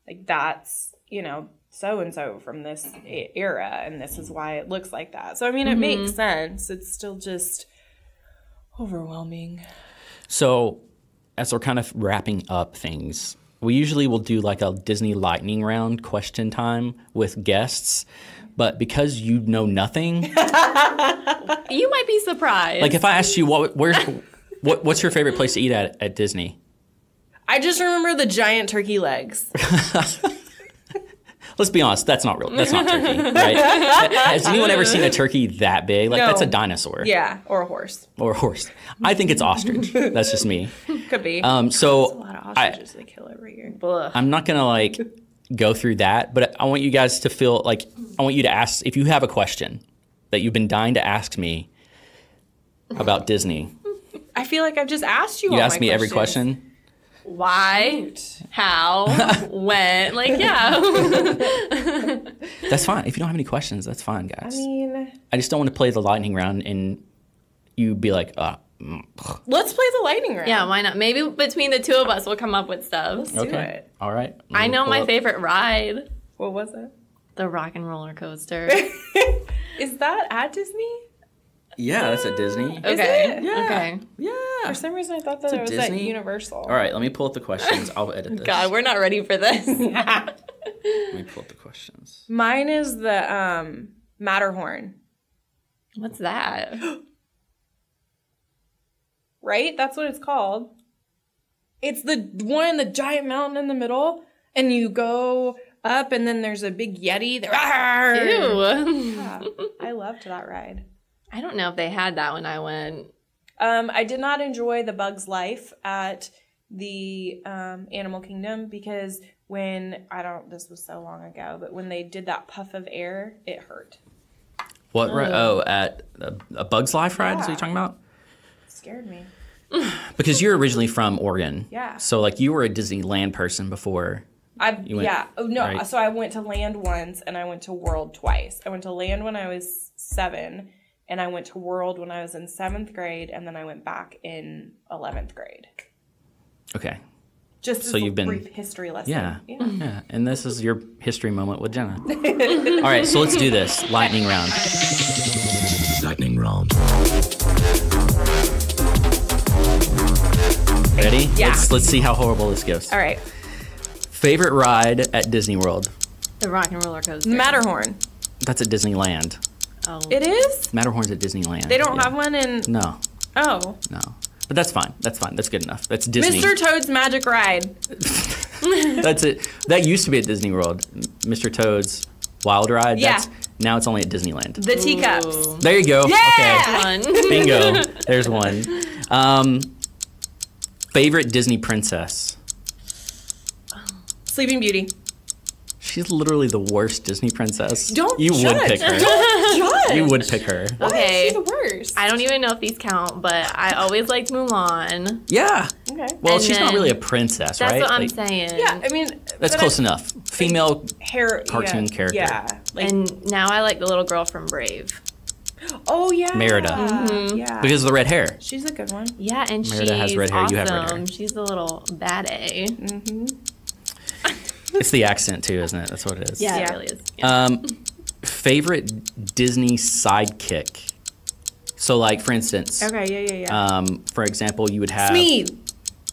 like that's you know, so-and-so from this era, and this is why it looks like that. So, I mean, it makes sense. It's still just overwhelming. So, as we're kind of wrapping up things, we usually will do like a Disney lightning round question time with guests. But because you know nothing, You might be surprised. like if I asked you what's your favorite place to eat at Disney? I just remember the giant turkey legs. Let's be honest, that's not real. That's not turkey, right? Has anyone ever seen a turkey that big? Like, No. that's a dinosaur. Yeah, or a horse. Or a horse. I think it's ostrich. That's just me. Could be. So a lot of ostriches they kill every year. Blah. I'm not going to, like, go through that, but I want you guys to feel like, I want you to ask, if you have a question that you've been dying to ask me about Disney. I feel like I've just asked you You all ask my me every questions. question. Why? How? When? Like, yeah. That's fine. If you don't have any questions, that's fine, guys. I mean, I just don't want to play the lightning round and you be like, let's play the lightning round. Yeah, why not? Maybe between the two of us, we'll come up with stuff. Let's do it. All right. I know my favorite ride, What was it? the Rock and Roller Coaster. Is that at Disney? Yeah, that's at Disney. Okay. it? Yeah. Okay. Yeah. For some reason, I thought that It's it a was Disney. at Universal. All right, let me pull up the questions. I'll edit this. God, we're not ready for this. Let me pull up the questions. Mine is the Matterhorn. What's that? Right? That's what it's called. It's the one, the giant mountain in the middle, and you go up, and then there's a big Yeti. Ew. Yeah, I loved that ride. I don't know if they had that when I went. I did not enjoy the Bug's Life at the Animal Kingdom because this was so long ago, but when they did that puff of air, it hurt. What? Oh, at a Bug's Life ride? Is what Yeah. you're talking about? It scared me. Because you're originally from Oregon. Yeah. So, like, you were a Disneyland person before. Went, Oh, no. right? So I went to Land once and I went to World twice. I went to Land when I was 7, and I went to World when I was in 7th grade, and then I went back in 11th grade. Okay. Just as So you've a been- brief history lesson. Yeah. Yeah. And this is your history moment with Jenna. All right, so let's do this. Lightning round. Lightning round. Ready? Yeah. Let's see how horrible this goes. All right. Favorite ride at Disney World? The Rock and Roller Coaster. Matterhorn. That's at Disneyland. Oh. It is? Matterhorn's at Disneyland. They don't Yeah. have one in... No. Oh. No. But that's fine. That's fine. That's good enough. That's Disney. Mr. Toad's Magic Ride. That's it. That used to be at Disney World. Mr. Toad's Wild Ride. Yeah. Now it's only at Disneyland. The teacups. Ooh. There you go. Yeah! Fun. Okay. Bingo. There's one. Favorite Disney princess? Sleeping Beauty. She's literally the worst Disney princess. Don't You would judge. pick her. Judge. You would pick her. Okay. She's the worst. I don't even know if these count, but I always liked Mulan. Yeah. Okay. Well, And she's not then- really a princess, That's right? what I'm Like, saying. Yeah, I mean... That's but close enough. Female. Hair, Cartoon yeah, character. Yeah. Like, And now I like the little girl from Brave. oh, yeah. Merida. Yeah. Because of the red hair. She's a good one. Yeah, and Merida has she's red hair, awesome. you have red hair. She's a little bad A. It's the accent too, isn't it? That's what it is. Yeah, Yeah. it really is. Yeah. Favorite Disney sidekick. So, like, for instance, Okay, yeah. for example, you would have Smeed.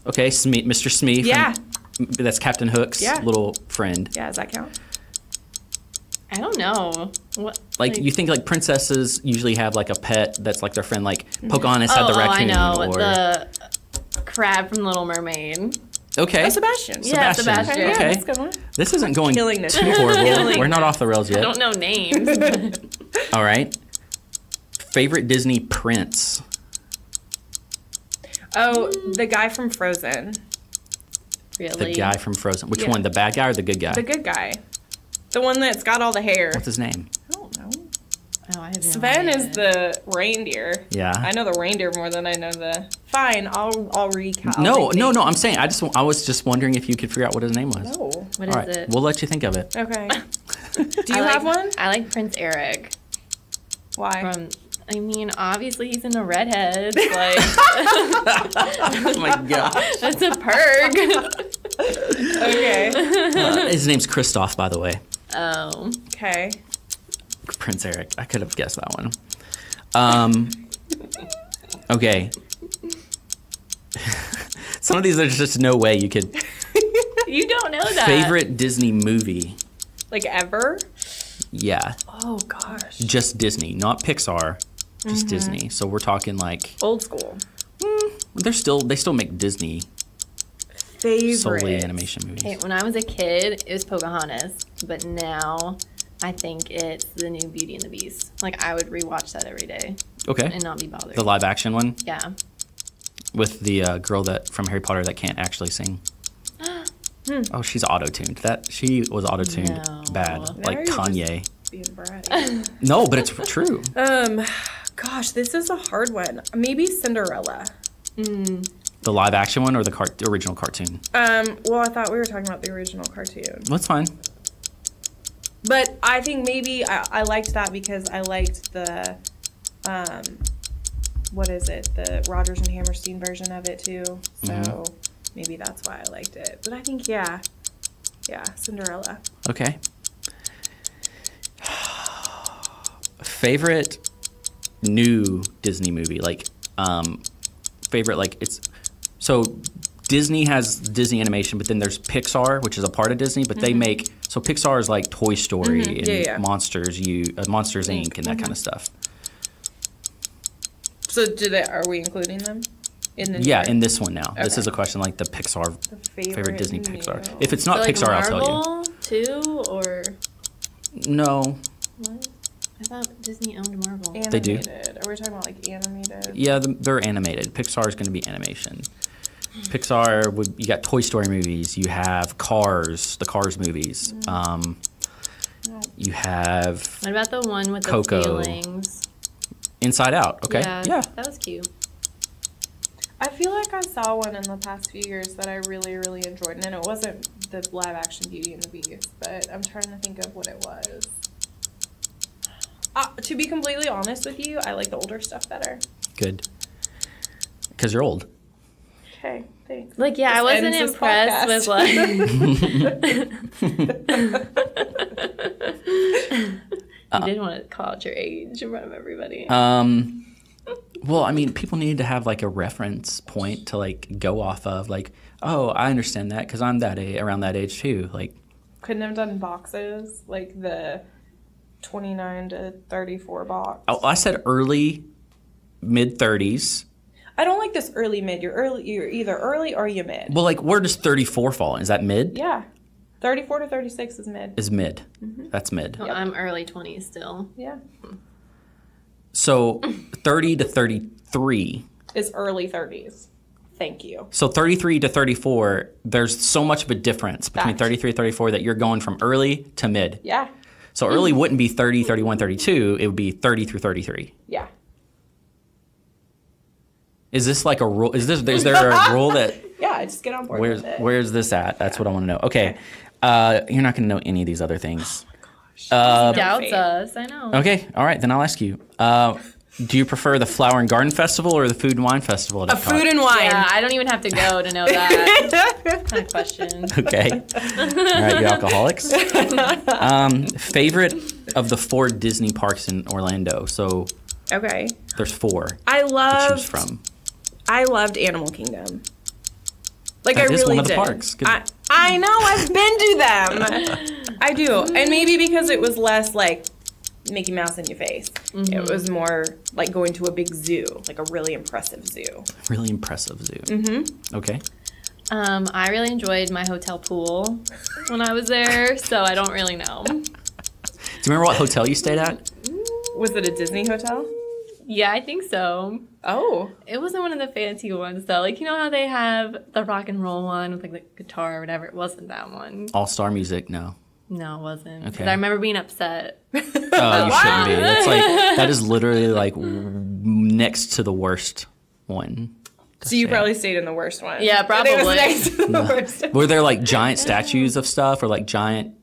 Okay, Smee, Mr. Smee. Yeah. That's Captain Hook's Yeah. little friend. Yeah, does that count? I don't know. What? Like, you think like princesses usually have like a pet that's like their friend. Like Pocahontas had the I raccoon. know. Or The crab from Little Mermaid. okay, Oh, Sebastian. Yeah, Sebastian. Yeah, Okay, that's a good one. this isn't going Killing this. too horrible. Killing We're not off the rails I yet. don't know names. All right. Favorite Disney prince. Oh, the guy from Frozen. Really? The guy from Frozen. Which Yeah. one? The bad guy or the good guy? The good guy. The one that's got all the hair. What's his name? I don't know. Oh, I have no Sven idea. is the reindeer. Yeah. I know the reindeer more than I know the... Fine, I'll recount. No. I'm saying I was just wondering if you could figure out what his name was. No. What All is right, it? we'll let you think of it. Okay. Do you I have like- one? I like Prince Eric. Why? From, I mean, obviously he's in a redhead. Like, Oh my gosh. that's a perk. Okay. His name's Kristoff, by the way. Oh. Okay. Prince Eric. I could have guessed that one. Okay. Some of these there's just no way you could. You don't know that. Favorite Disney movie? Like ever? Yeah, Oh gosh. just Disney, not Pixar, just Disney. So we're talking like Old school. they still make Disney Favorite. solely animation movies. Hey, when I was a kid, it was Pocahontas, but now I think it's the new Beauty and the Beast. Like, I would rewatch that every day Okay, and not be bothered. the live action one Yeah. with the girl that from Harry Potter that can't actually sing. Oh, she's auto-tuned. She was auto-tuned No. bad, Now like you're Kanye. Being bratty. No, but it's true. Gosh, this is a hard one. Maybe Cinderella. The live action one or the original cartoon? Well, I thought we were talking about the original cartoon. That's fine. But I think maybe I liked that because I liked the, what is it? The Rodgers and Hammerstein version of it too. So maybe that's why I liked it. But I think, yeah, Cinderella. Okay. Favorite new Disney movie, like favorite, like it's so Disney has Disney Animation, but then there's Pixar, which is a part of Disney, but they make so Pixar is like Toy Story and Yeah. Monsters Inc. and that kind of stuff. So are we including them? In the Yeah, in this one now. This Okay. is a question like the Pixar favorite Disney new. Pixar. If it's not So, like, Pixar, I'll tell you. Marvel too, or No. what? I thought Disney owned Marvel. Animated. They do. Are we talking about like animated? Yeah, they're animated. Pixar is going to be animation. Pixar you got Toy Story movies. You have Cars, the Cars movies. You have What about the one with Coco. the feelings? Inside Out. Okay, yeah. That was cute. I feel like I saw one in the past few years that I really, really enjoyed, and it wasn't the live action Beauty and the Beast, but I'm trying to think of what it was. To be completely honest with you, I like the older stuff better. Good. Because you're old. Okay, thanks. Like, yeah, I This wasn't ends this impressed with like. You did want to call out your age in front of everybody. Well, I mean, people need to have like a reference point to like go off of. Like, oh, I understand that because I'm around that age too. Like, Couldn't have done boxes, like the 29 to 34 box. I said early, mid 30s. I don't like this early mid. You're either early or you mid. Well, like, where does 34 fall in? Is that mid? Yeah. 34 to 36 is mid. Is mid. That's mid. Well, I'm early 20s still. Yeah. So 30 to 33. Is early 30s. Thank you. So 33 to 34, there's so much of a difference between Fact. 33 and 34 that you're going from early to mid. Yeah. So early wouldn't be 30, 31, 32. It would be 30 through 33. Yeah. Is this like a rule? Is there a rule that Yeah, just get on board with it. where's this at? That's what I want to know. Okay. You're not going to know any of these other things. Doubts us, I know. Okay. All right. Then I'll ask you. Do you prefer the Flower and Garden Festival or the Food and Wine Festival at Epcot? Food and wine. Yeah, I don't even have to go to know that kind of question. Okay. All right, you alcoholics. Favorite of the 4 Disney parks in Orlando. So Okay. there's 4 I to loved choose from. Animal Kingdom. Like, That I is really one of the did. parks. Good. I know, I've been to them. I do. And maybe because it was less like Mickey Mouse in your face. It was more like going to a big zoo, like a really impressive zoo. Really impressive zoo. Mm-hmm. Okay. I really enjoyed my hotel pool when I was there, so I don't really know. Do you remember what hotel you stayed at? Was it a Disney hotel? Yeah, I think so. Oh. It wasn't one of the fancy ones though. Like, you know how they have the rock and roll one with like the guitar or whatever? It wasn't that one. All-Star Music? No. No, it wasn't. 'Cause Okay. I remember being upset. Oh, you shouldn't be. That's like that is literally like next to the worst one. So you probably stayed in the worst one. Yeah, It was probably. next to the worst one. Were there like giant statues of stuff or like giant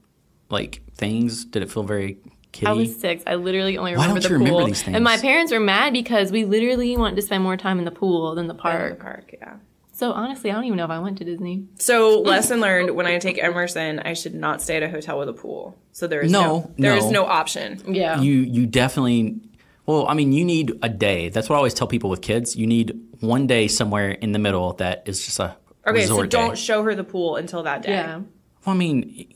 like things? Did it feel very kiddie? I was 6. I literally only Why remember don't the you pool. remember these things? And my parents were mad because we literally wanted to spend more time in the pool than the In the park. park, yeah. So honestly, I don't even know if I went to Disney. So lesson learned: when I take Emerson, I should not stay at a hotel with a pool. So there is no option. Yeah. You definitely. Well, I mean, you need a day. That's what I always tell people with kids. You need one day somewhere in the middle that is just a resort so don't day. show her the pool until that day. Yeah. Well, I mean,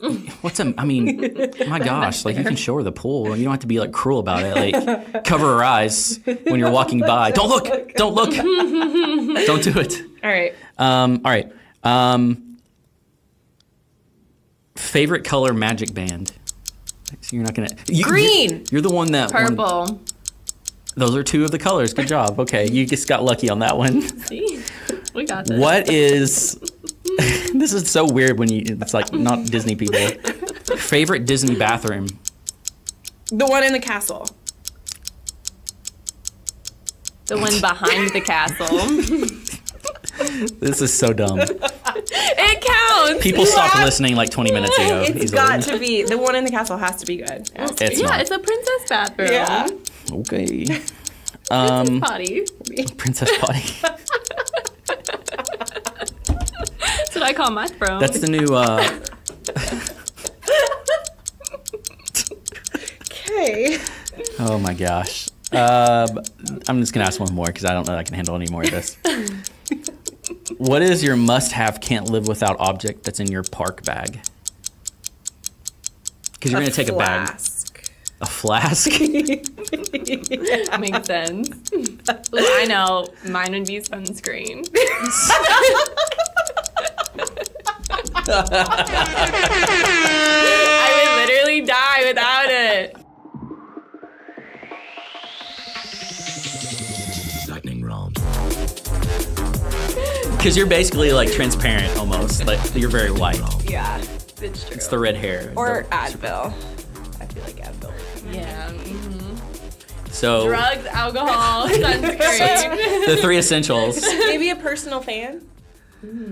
my gosh, like you can show her the pool. You don't have to be like cruel about it. Like cover her eyes when you're walking by. Don't look. Don't look. Don't do it. All right. All right. Favorite color Magic Band. So you're not gonna Green. You're the one that Purple. Those are two of the colors. Good job. Okay, you just got lucky on that one. See? We got this. What is? This is so weird when it's like not Disney people. Favorite Disney bathroom? The one in the castle. The one behind the castle. This is so dumb. It counts. People stopped listening like 20 minutes ago. It's easily. got to be. The one in the castle has to be good. It's Yeah, not. it's a princess bathroom. Yeah. Okay. Princess potty. Princess potty. That's what I call my throne. That's the new. Okay. Oh my gosh. I'm just gonna ask one more because I don't know that I can handle any more of this. What is your must-have, can't live without object that's in your park bag? Because you're gonna take a bag. A flask? Makes sense. Ooh, I know. Mine would be sunscreen. I would literally die without it. Lightning round. Because you're basically like transparent almost. Like you're very white. Yeah, it's true. It's the red hair. Or Advil. I feel like Advil. Yeah. So Drugs, alcohol, sunscreen. the three essentials. Maybe a personal fan.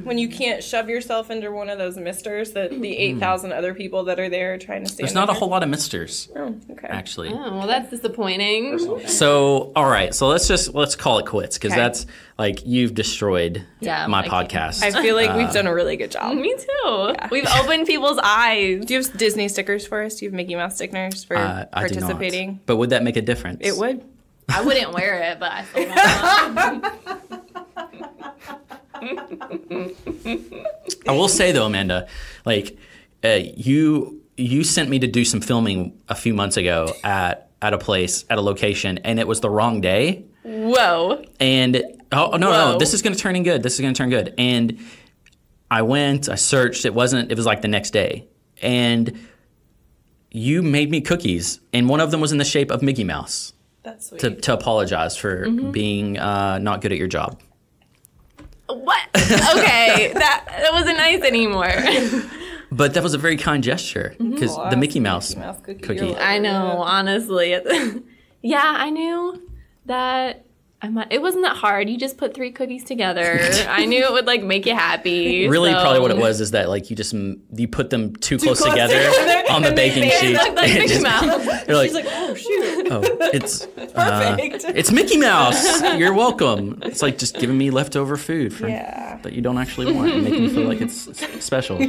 When you can't shove yourself into one of those misters that the 8,000 other people that are there trying to stand There's not a under. whole lot of misters, Oh, okay. actually. Oh, well, that's disappointing. So, all right. So let's call it quits because Okay. that's like you've destroyed Yeah, my like- podcast. I feel like we've done a really good job. Me too. We've opened people's eyes. Do you have Disney stickers for us? Do you have Mickey Mouse stickers for I do participating? not. But would that make a difference? It would. I wouldn't wear it, but I still want I will say though, Amanda, like you sent me to do some filming a few months ago at a place at a location, and it was the wrong day. Whoa. And no, Whoa. this is going to turn in good. This is going to turn good. And I went, I searched. It was like the next day, and you made me cookies, and one of them was in the shape of Mickey Mouse. That's sweet. To apologize for being not good at your job. What? Okay, that wasn't nice anymore. But that was a very kind gesture because the Mickey Mouse cookie. I know, honestly. Yeah, I knew that. It wasn't that hard. You just put 3 cookies together. I knew it would like make you happy. Really, so. probably what it was is that like you put them too close together on the baking It sheet. looked like It Mickey just- Mouse. You're like, She's like, oh, shoot. oh, it's Perfect. it's Mickey Mouse. You're welcome. It's like just giving me leftover food that you don't actually want and making me feel like it's special.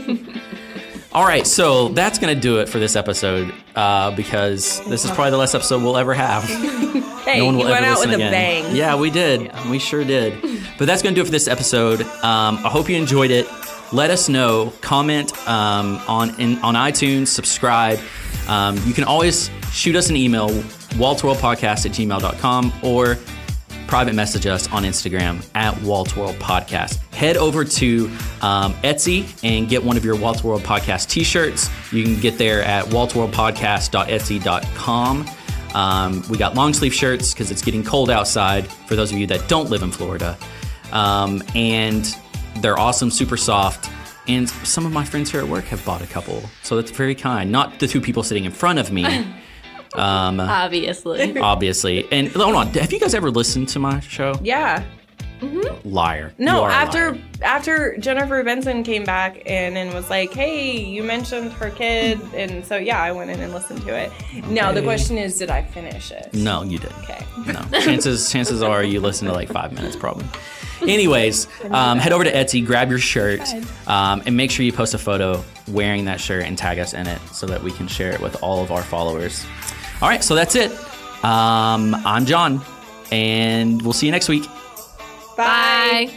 All right, so that's going to do it for this episode because this is probably the last episode we'll ever have. Hey, No one you will went ever out listen with again. a bang. Yeah, we did. We sure did. But that's going to do it for this episode. I hope you enjoyed it. Let us know. Comment on iTunes. Subscribe. You can always shoot us an email, waltworldpodcast@gmail.com, or private message us on Instagram at waltworldpodcast. Head over to Etsy and get one of your Walt's World Podcast t-shirts. You can get there at waltworldpodcast.etsy.com. We got long sleeve shirts because it's getting cold outside for those of you that don't live in Florida. And they're awesome, super soft. And some of my friends here at work have bought a couple. So that's very kind. Not the 2 people sitting in front of me, Obviously. obviously. And hold on, have you guys ever listened to my show? Yeah. Liar. No, You are a liar. after Jennifer Benson came back and was like, hey, you mentioned her kid. And so, yeah, I went in and listened to it. Now, the question is, did I finish it? No, you didn't. Okay. No. Chances are you listened to like 5 minutes probably. Anyways, head over to Etsy, grab your shirt, and make sure you post a photo wearing that shirt and tag us in it so that we can share it with all of our followers. All right, so that's it. I'm John, and we'll see you next week. Bye.